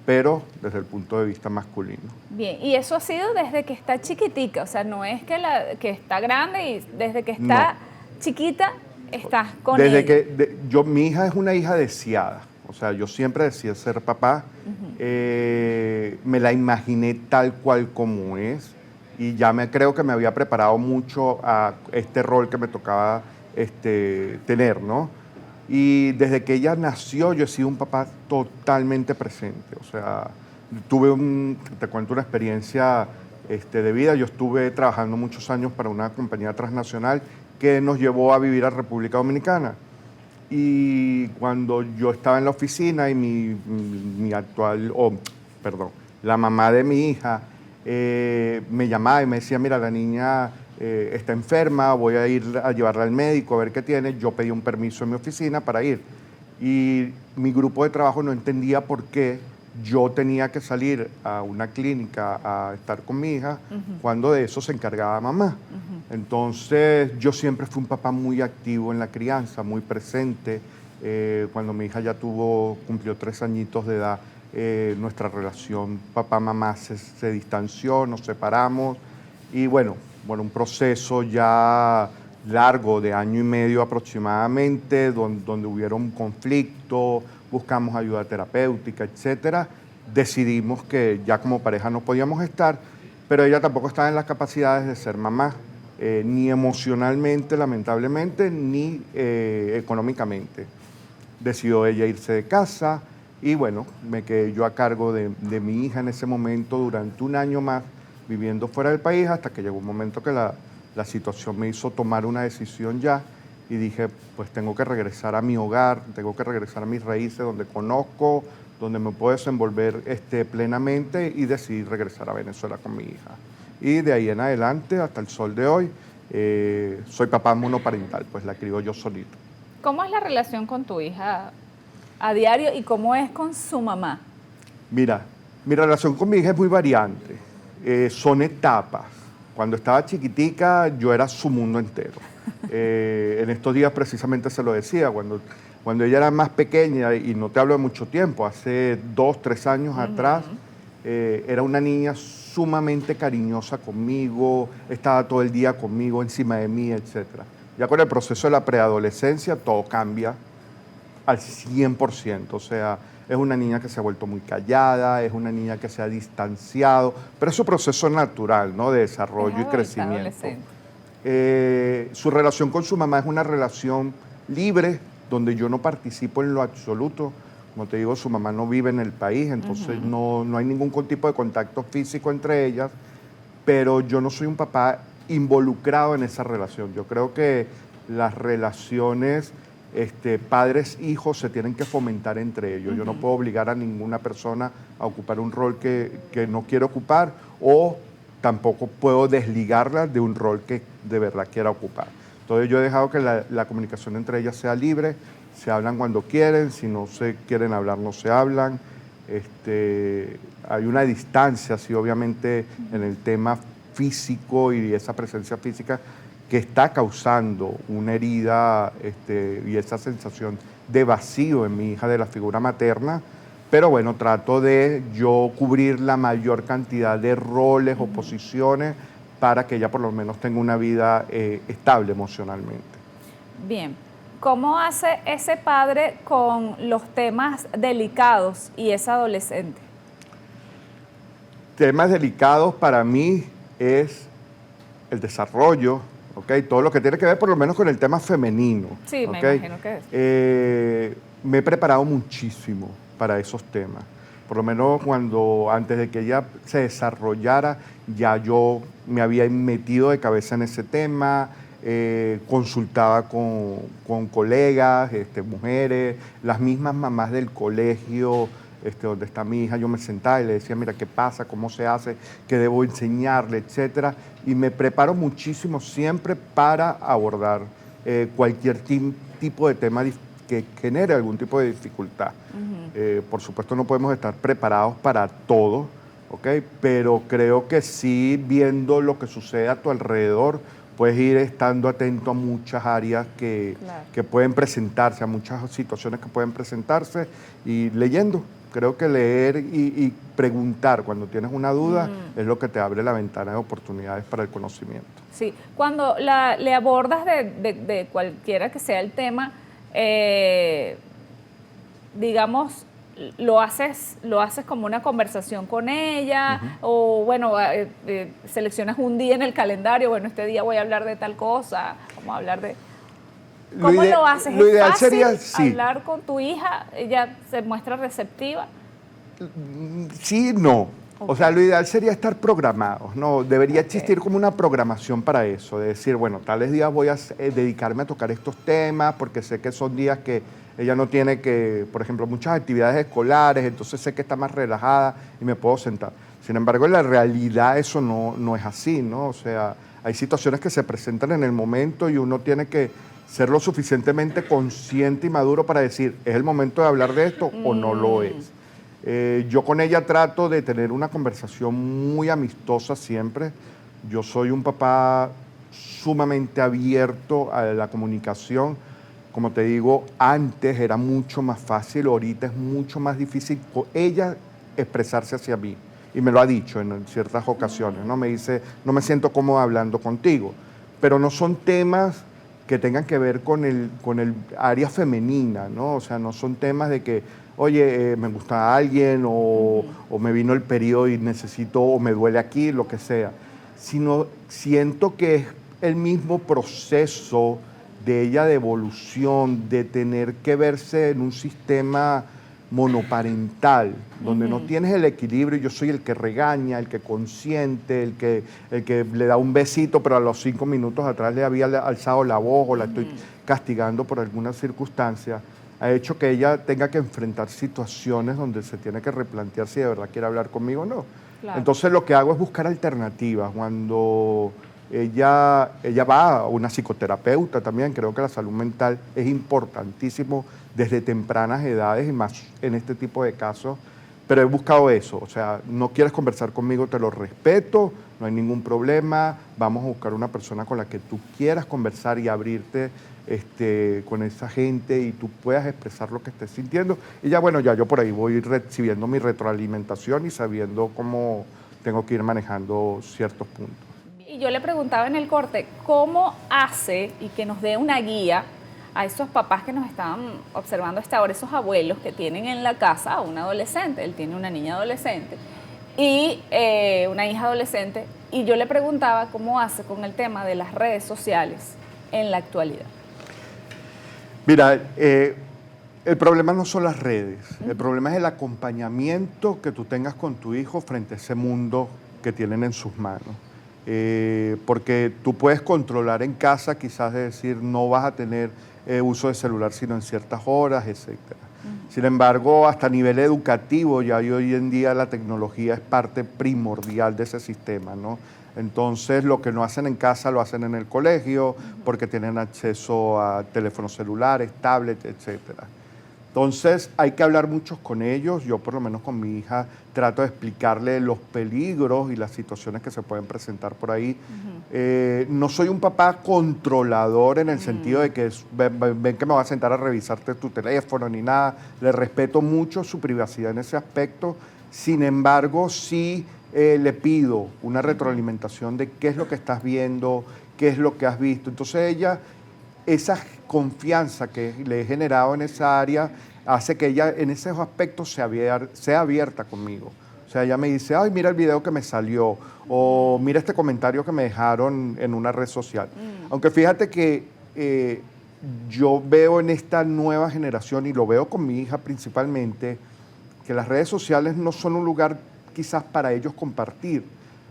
pero desde el punto de vista masculino. Bien, y eso ha sido desde que está chiquitica, o sea, no es que está grande y desde que está chiquita estás con ella. Mi hija es una hija deseada, o sea, yo siempre deseé ser papá, me la imaginé tal cual como es y ya creo que me había preparado mucho a este rol que me tocaba tener, ¿no? Y desde que ella nació yo he sido un papá totalmente presente, o sea, te cuento una experiencia de vida. Yo estuve trabajando muchos años para una compañía transnacional que nos llevó a vivir a República Dominicana. Y cuando yo estaba en la oficina y la mamá de mi hija me llamaba y me decía, mira, la niña está enferma, voy a ir a llevarla al médico a ver qué tiene. Yo pedí un permiso en mi oficina para ir. Y mi grupo de trabajo no entendía por qué yo tenía que salir a una clínica a estar con mi hija cuando de eso se encargaba mamá. Entonces yo siempre fui un papá muy activo en la crianza, muy presente. Cuando mi hija ya cumplió 3 añitos de edad, nuestra relación papá-mamá se distanció, nos separamos y bueno, un proceso ya largo de 1 año y medio aproximadamente, donde hubieron conflictos, buscamos ayuda terapéutica, etcétera. Decidimos que ya como pareja no podíamos estar, pero ella tampoco estaba en las capacidades de ser mamá, ni emocionalmente, lamentablemente, ni económicamente. Decidió ella irse de casa y bueno, me quedé yo a cargo de mi hija en ese momento durante 1 año más, viviendo fuera del país, hasta que llegó un momento que la situación me hizo tomar una decisión ya y dije, pues tengo que regresar a mi hogar, tengo que regresar a mis raíces, donde conozco, donde me puedo desenvolver plenamente, y decidí regresar a Venezuela con mi hija. Y de ahí en adelante, hasta el sol de hoy, soy papá monoparental, pues la crio yo solito. ¿Cómo es la relación con tu hija a diario y cómo es con su mamá? Mira, mi relación con mi hija es muy variante. Son etapas. Cuando estaba chiquitica, yo era su mundo entero. En estos días precisamente se lo decía, cuando ella era más pequeña, y no te hablo de mucho tiempo, hace 2, 3 años atrás, era una niña sumamente cariñosa conmigo, estaba todo el día conmigo, encima de mí, etc. Ya con el proceso de la preadolescencia todo cambia al 100%, o sea, es una niña que se ha vuelto muy callada, es una niña que se ha distanciado, pero es un proceso natural, ¿no?, de desarrollo y crecimiento. Su relación con su mamá es una relación libre, donde yo no participo en lo absoluto. Como te digo, su mamá no vive en el país, entonces no hay ningún tipo de contacto físico entre ellas, pero yo no soy un papá involucrado en esa relación. Yo creo que las relaciones padres-hijos se tienen que fomentar entre ellos. Yo no puedo obligar a ninguna persona a ocupar un rol que no quiere ocupar, o tampoco puedo desligarla de un rol que de verdad quiera ocupar. Entonces yo he dejado que la comunicación entre ellas sea libre, se hablan cuando quieren, si no se quieren hablar no se hablan. Hay una distancia, sí, obviamente, en el tema físico y esa presencia física que está causando una herida y esa sensación de vacío en mi hija de la figura materna. Pero bueno, trato de yo cubrir la mayor cantidad de roles o posiciones para que ella por lo menos tenga una vida estable emocionalmente. Bien, ¿cómo hace ese padre con los temas delicados y esa adolescente? Temas delicados para mí es el desarrollo, ¿okay? Todo lo que tiene que ver por lo menos con el tema femenino. Sí, ¿okay? me imagino que es. Me he preparado muchísimo para esos temas. Por lo menos antes de que ella se desarrollara, ya yo me había metido de cabeza en ese tema, consultaba con colegas, mujeres, las mismas mamás del colegio donde está mi hija. Yo me sentaba y le decía, mira, ¿qué pasa? ¿Cómo se hace? ¿Qué debo enseñarle? Etcétera. Y me preparo muchísimo siempre para abordar cualquier tipo de tema que genere algún tipo de dificultad. Por supuesto no podemos estar preparados para todo, ¿okay? Pero creo que sí, viendo lo que sucede a tu alrededor, puedes ir estando atento a muchas áreas que pueden presentarse, a muchas situaciones que pueden presentarse, y leyendo. Creo que leer y preguntar cuando tienes una duda es lo que te abre la ventana de oportunidades para el conocimiento. Sí, cuando le abordas de cualquiera que sea el tema, digamos, lo haces como una conversación con ella, o bueno, seleccionas un día en el calendario, bueno, este día voy a hablar de tal cosa, vamos a hablar de... ¿Cómo lo haces? Lo ideal ¿Es fácil sería, sí, hablar con tu hija? ¿Ella se muestra receptiva? Sí, no. O sea, lo ideal sería estar programados, ¿no? Debería existir como una programación para eso, de decir, bueno, tales días voy a dedicarme a tocar estos temas, porque sé que son días que ella no tiene por ejemplo, muchas actividades escolares, entonces sé que está más relajada y me puedo sentar. Sin embargo, en la realidad eso no es así, ¿no? O sea, hay situaciones que se presentan en el momento y uno tiene que ser lo suficientemente consciente y maduro para decir, ¿es el momento de hablar de esto o no lo es? Yo con ella trato de tener una conversación muy amistosa siempre. Yo soy un papá sumamente abierto a la comunicación. Como te digo, antes era mucho más fácil, ahorita es mucho más difícil ella expresarse hacia mí. Y me lo ha dicho en ciertas ocasiones, ¿no? Me dice, no me siento cómodo hablando contigo. Pero no son temas que tengan que ver con el área femenina, ¿no? O sea, no son temas de que, oye, me gusta alguien o me vino el periodo y necesito, o me duele aquí, lo que sea. Sino siento que es el mismo proceso de ella de evolución, de tener que verse en un sistema monoparental, donde no tienes el equilibrio. Yo soy el que regaña, el que consiente, el que le da un besito, pero a los 5 minutos atrás le había alzado la voz o la estoy castigando por alguna circunstancia. Ha hecho que ella tenga que enfrentar situaciones donde se tiene que replantear si de verdad quiere hablar conmigo o no. Claro. Entonces lo que hago es buscar alternativas. Cuando ella va a una psicoterapeuta también, creo que la salud mental es importantísimo desde tempranas edades y más en este tipo de casos, pero he buscado eso. O sea, no quieres conversar conmigo, te lo respeto, no hay ningún problema, vamos a buscar una persona con la que tú quieras conversar y abrirte con esa gente y tú puedas expresar lo que estés sintiendo. Y ya, bueno, ya yo por ahí voy recibiendo mi retroalimentación y sabiendo cómo tengo que ir manejando ciertos puntos. Y yo le preguntaba en el corte, ¿cómo hace, y que nos dé una guía a esos papás que nos estaban observando hasta ahora, esos abuelos que tienen en la casa a un adolescente? Él tiene una niña adolescente y una hija adolescente, y yo le preguntaba cómo hace con el tema de las redes sociales en la actualidad. Mira, el problema no son las redes, el problema es el acompañamiento que tú tengas con tu hijo frente a ese mundo que tienen en sus manos. Porque tú puedes controlar en casa, quizás de decir no vas a tener uso de celular sino en ciertas horas, etc. Sin embargo, hasta a nivel educativo, ya hoy en día la tecnología es parte primordial de ese sistema, ¿no? Entonces, lo que no hacen en casa lo hacen en el colegio, porque tienen acceso a teléfonos celulares, tablets, etcétera. Entonces, hay que hablar mucho con ellos. Yo, por lo menos con mi hija, trato de explicarle los peligros y las situaciones que se pueden presentar por ahí. No soy un papá controlador en el sentido de que ven que me voy a sentar a revisarte tu teléfono ni nada. Le respeto mucho su privacidad en ese aspecto. Sin embargo, sí le pido una retroalimentación de qué es lo que estás viendo, qué es lo que has visto. Entonces, ella, esa confianza que le he generado en esa área hace que ella en esos aspectos sea abierta conmigo. O sea, ella me dice, ay, mira el video que me salió, o mira este comentario que me dejaron en una red social. Aunque fíjate que yo veo en esta nueva generación, y lo veo con mi hija principalmente, que las redes sociales no son un lugar quizás para ellos compartir.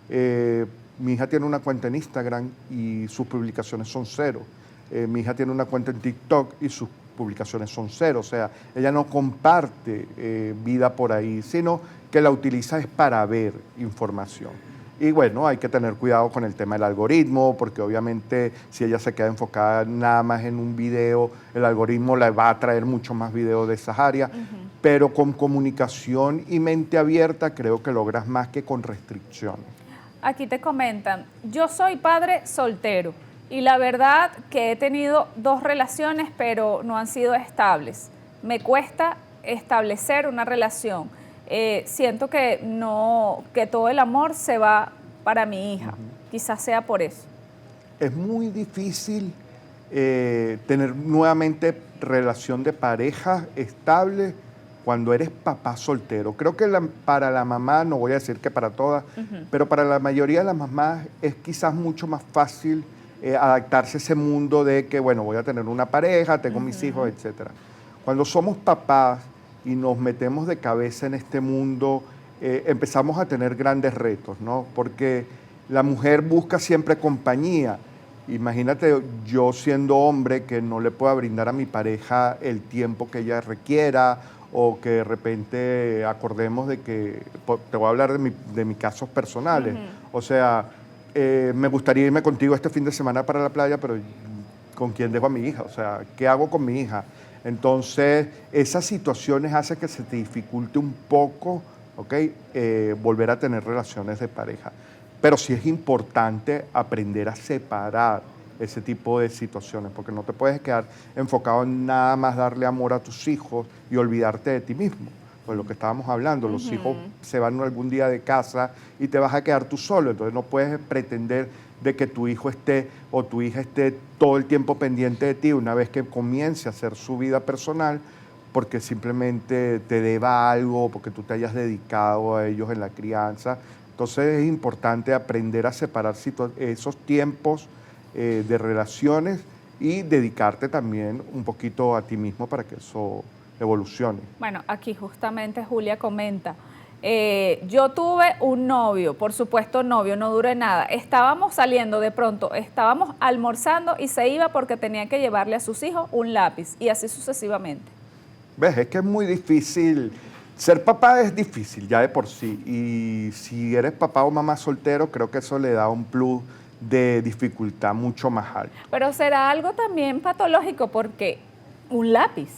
Mi hija tiene una cuenta en Instagram y sus publicaciones son 0. Mi hija tiene una cuenta en TikTok y sus publicaciones son 0. O sea, ella no comparte vida por ahí, sino que la utiliza es para ver información. Y bueno, hay que tener cuidado con el tema del algoritmo, porque obviamente si ella se queda enfocada nada más en un video, el algoritmo le va a traer mucho más videos de esas áreas. Pero con comunicación y mente abierta creo que logras más que con restricciones. Aquí te comentan, yo soy padre soltero. Y la verdad que he tenido 2 relaciones, pero no han sido estables. Me cuesta establecer una relación. Siento que todo el amor se va para mi hija. Quizás sea por eso. Es muy difícil tener nuevamente relación de pareja estable cuando eres papá soltero. Creo que para la mamá, no voy a decir que para todas, pero para la mayoría de las mamás es quizás mucho más fácil adaptarse a ese mundo de que, bueno, voy a tener una pareja, tengo mis hijos, etc. Cuando somos papás y nos metemos de cabeza en este mundo, empezamos a tener grandes retos, ¿no? Porque la mujer busca siempre compañía. Imagínate yo siendo hombre que no le pueda brindar a mi pareja el tiempo que ella requiera, o que de repente acordemos de que, te voy a hablar de mis casos personales, o sea, me gustaría irme contigo este fin de semana para la playa, pero ¿con quién dejo a mi hija? O sea, ¿qué hago con mi hija? Entonces, esas situaciones hacen que se te dificulte un poco, ¿ok? Volver a tener relaciones de pareja. Pero sí es importante aprender a separar ese tipo de situaciones, porque no te puedes quedar enfocado en nada más darle amor a tus hijos y olvidarte de ti mismo. Pues lo que estábamos hablando, los hijos se van algún día de casa y te vas a quedar tú solo, entonces no puedes pretender de que tu hijo esté o tu hija esté todo el tiempo pendiente de ti una vez que comience a hacer su vida personal, porque simplemente te deba algo, porque tú te hayas dedicado a ellos en la crianza. Entonces es importante aprender a separar esos tiempos de relaciones y dedicarte también un poquito a ti mismo para que eso evolucione. Bueno, aquí justamente Julia comenta, yo tuve un novio, por supuesto novio, no duré nada, estábamos saliendo de pronto, estábamos almorzando y se iba porque tenía que llevarle a sus hijos un lápiz y así sucesivamente. ¿Ves? Es que es muy difícil. Ser papá es difícil ya de por sí, y si eres papá o mamá soltero, creo que eso le da un plus de dificultad mucho más alto. Pero será algo también patológico porque un lápiz.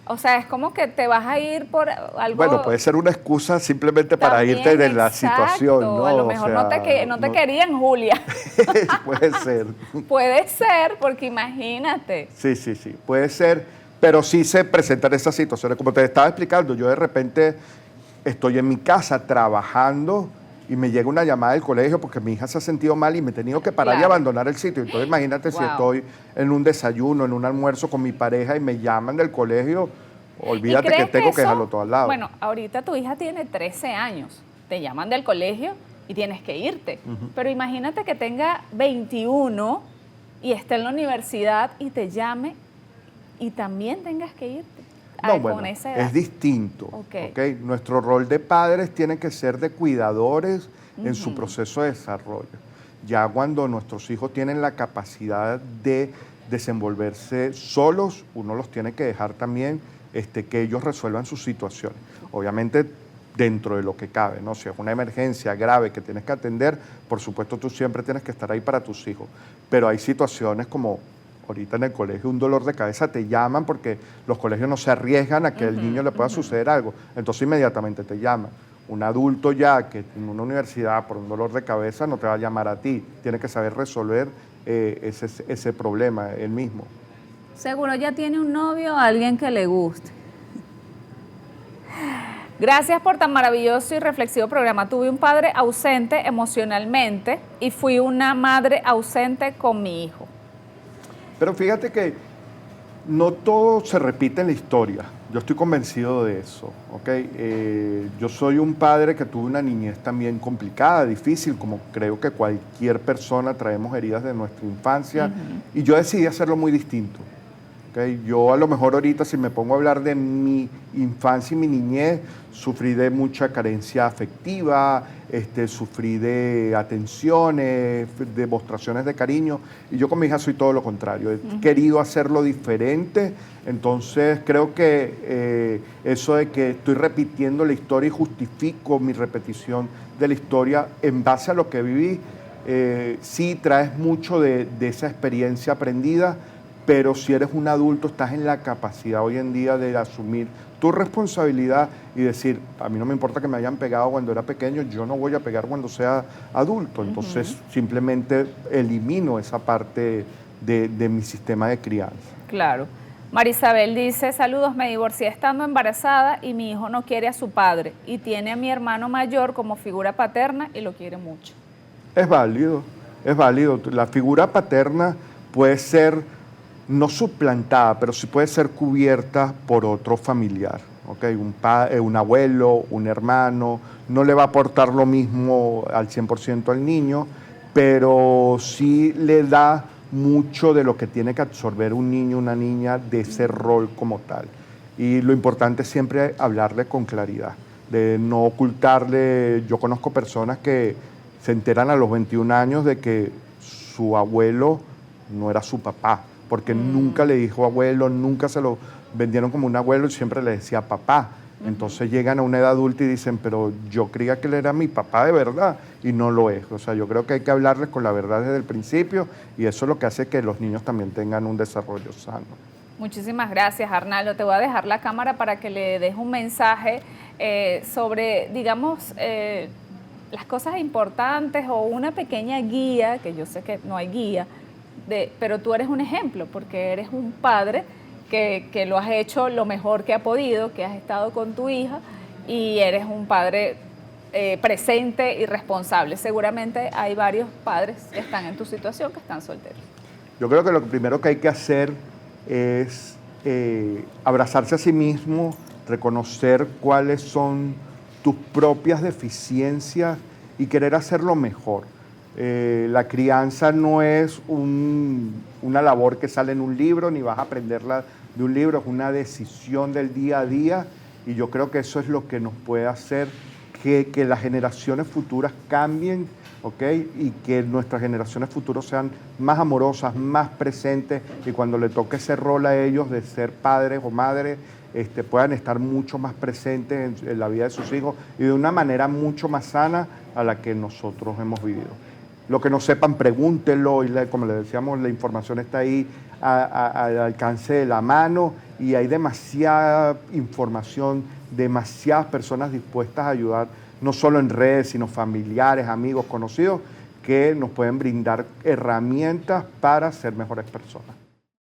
O sea, es como que te vas a ir por algo... Bueno, puede ser una excusa simplemente para también, irte de la exacto. situación, ¿no? A lo mejor o sea, no te querían, Julia. Puede ser. Puede ser, porque imagínate. Sí, puede ser, pero sí se presentan esas situaciones. Como te estaba explicando, yo de repente estoy en mi casa trabajando y me llega una llamada del colegio porque mi hija se ha sentido mal y me he tenido que parar y abandonar el sitio. Entonces imagínate si estoy en un desayuno, en un almuerzo con mi pareja y me llaman del colegio, olvídate que tengo que dejarlo todo al lado. Bueno, ahorita tu hija tiene 13 años, te llaman del colegio y tienes que irte. Pero imagínate que tenga 21 y esté en la universidad y te llame y también tengas que irte No, bueno, con esa edad. es distinto. Ok. ¿Ok? Nuestro rol de padres tiene que ser de cuidadores en su proceso de desarrollo. Ya cuando nuestros hijos tienen la capacidad de desenvolverse solos, uno los tiene que dejar también que ellos resuelvan sus situaciones. Obviamente dentro de lo que cabe, ¿no? Si es una emergencia grave que tienes que atender, por supuesto tú siempre tienes que estar ahí para tus hijos. Pero hay situaciones como ahorita en el colegio, un dolor de cabeza, te llaman porque los colegios no se arriesgan a que al niño le pueda suceder algo. Entonces inmediatamente te llaman. Un adulto ya que en una universidad por un dolor de cabeza no te va a llamar a ti. Tiene que saber resolver ese problema él mismo. Seguro ya tiene un novio o alguien que le guste. Gracias por tan maravilloso y reflexivo programa. Tuve un padre ausente emocionalmente y fui una madre ausente con mi hijo. Pero fíjate que no todo se repite en la historia. Yo estoy convencido de eso, ¿ok? Yo soy un padre que tuvo una niñez también complicada, difícil, como creo que cualquier persona traemos heridas de nuestra infancia, y yo decidí hacerlo muy distinto. ¿Okay? Yo a lo mejor ahorita, si me pongo a hablar de mi infancia y mi niñez, sufrí de mucha carencia afectiva, sufrí de atenciones, demostraciones de cariño, y yo con mi hija soy todo lo contrario. He querido hacerlo diferente, entonces creo que eso de que estoy repitiendo la historia y justifico mi repetición de la historia en base a lo que viví, sí traes mucho de esa experiencia aprendida, pero si eres un adulto estás en la capacidad hoy en día de asumir tu responsabilidad y decir, a mí no me importa que me hayan pegado cuando era pequeño, yo no voy a pegar cuando sea adulto. Entonces simplemente elimino esa parte de mi sistema de crianza. Claro. Marisabel dice, saludos, me divorcié estando embarazada y mi hijo no quiere a su padre y tiene a mi hermano mayor como figura paterna y lo quiere mucho. Es válido, es válido. La figura paterna puede ser no suplantada, pero sí puede ser cubierta por otro familiar. ¿Okay? Un abuelo, un hermano, no le va a aportar lo mismo al 100% al niño, pero sí le da mucho de lo que tiene que absorber un niño, una niña, de ese rol como tal. Y lo importante es siempre hablarle con claridad, de no ocultarle. Yo conozco personas que se enteran a los 21 años de que su abuelo no era su papá, porque nunca le dijo abuelo, nunca se lo vendieron como un abuelo y siempre le decía papá. Entonces llegan a una edad adulta y dicen, pero yo creía que él era mi papá de verdad y no lo es. O sea, yo creo que hay que hablarles con la verdad desde el principio y eso es lo que hace que los niños también tengan un desarrollo sano. Muchísimas gracias, Arnaldo. Te voy a dejar la cámara para que le des un mensaje sobre, digamos, las cosas importantes o una pequeña guía, que yo sé que no hay guía, pero tú eres un ejemplo porque eres un padre que lo has hecho lo mejor que ha podido, que has estado con tu hija y eres un padre presente y responsable. Seguramente hay varios padres que están en tu situación que están solteros. Yo creo que lo primero que hay que hacer es abrazarse a sí mismo, reconocer cuáles son tus propias deficiencias y querer hacerlo mejor. La crianza no es una labor que sale en un libro, ni vas a aprenderla de un libro, es una decisión del día a día y yo creo que eso es lo que nos puede hacer que las generaciones futuras cambien, ¿ok? Y que nuestras generaciones futuras sean más amorosas, más presentes y cuando le toque ese rol a ellos de ser padres o madres, puedan estar mucho más presentes en la vida de sus hijos y de una manera mucho más sana a la que nosotros hemos vivido. Lo que no sepan, pregúntenlo, y como les decíamos, la información está ahí al alcance de la mano y hay demasiada información, demasiadas personas dispuestas a ayudar, no solo en redes, sino familiares, amigos, conocidos, que nos pueden brindar herramientas para ser mejores personas.